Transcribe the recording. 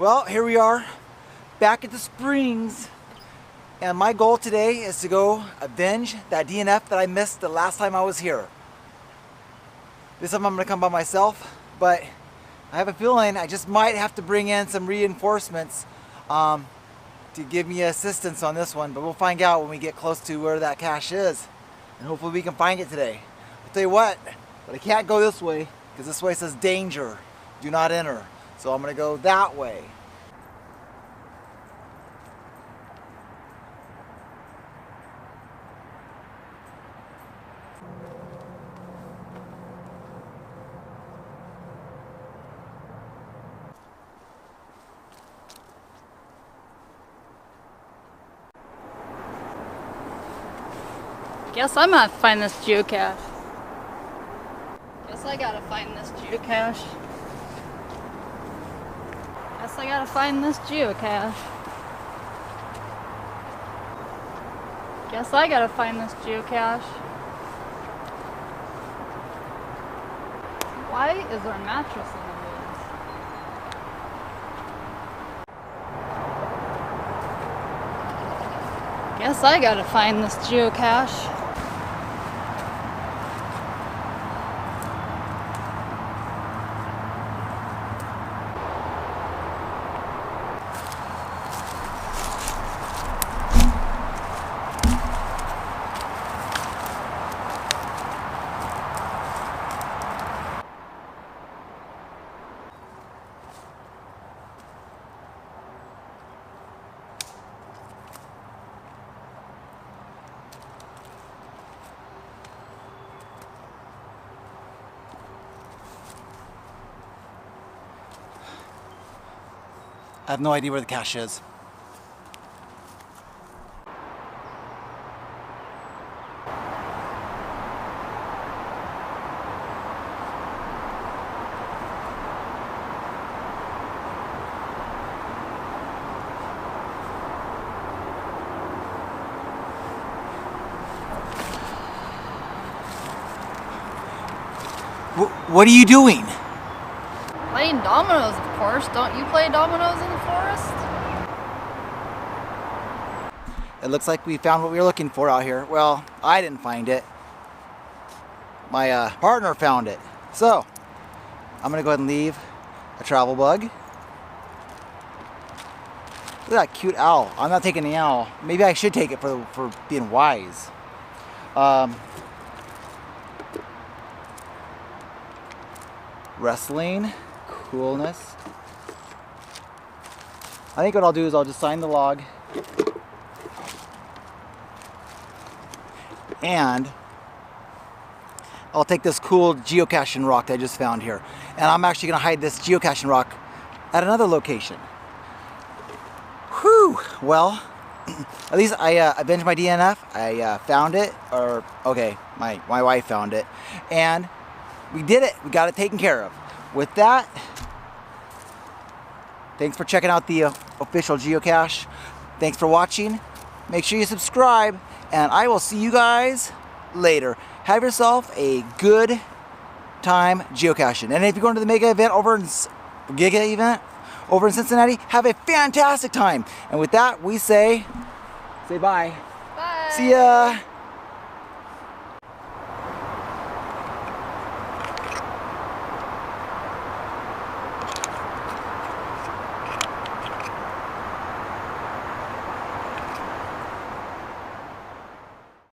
Well, here we are, back at the Springs, and my goal today is to go avenge that DNF that I missed the last time I was here. This time I'm going to come by myself, but I have a feeling I just might have to bring in some reinforcements to give me assistance on this one, but we'll find out when we get close to where that cache is, and hopefully we can find it today. I'll tell you what, but I can't go this way because this way says danger, do not enter. So I'm going to go that way. Guess I'm gonna find this geocache. Guess I gotta find this geocache. Guess I gotta find this geocache. Guess I gotta find this geocache. Why is there a mattress in the woods? Guess I gotta find this geocache. I have no idea where the cache is. What are you doing? Playing dominoes, of course. Don't you play dominoes in the forest? It looks like we found what we were looking for out here. Well, I didn't find it. My partner found it. So, I'm going to go ahead and leave a travel bug. Look at that cute owl. I'm not taking the owl. Maybe I should take it for being wise. Wrestling. Coolness. I think what I'll do is I'll just sign the log and I'll take this cool geocaching rock that I just found here, and I'm actually going to hide this geocaching rock at another location. Whew! Well, at least I avenged my DNF. I found it, or okay, my wife found it, and we did it. We got it taken care of. With that, thanks for checking out the official geocache. Thanks for watching. Make sure you subscribe, and I will see you guys later. Have yourself a good time geocaching. And if you're going to the mega event over in Giga event over in Cincinnati, have a fantastic time. And with that, we say bye. Bye. See ya.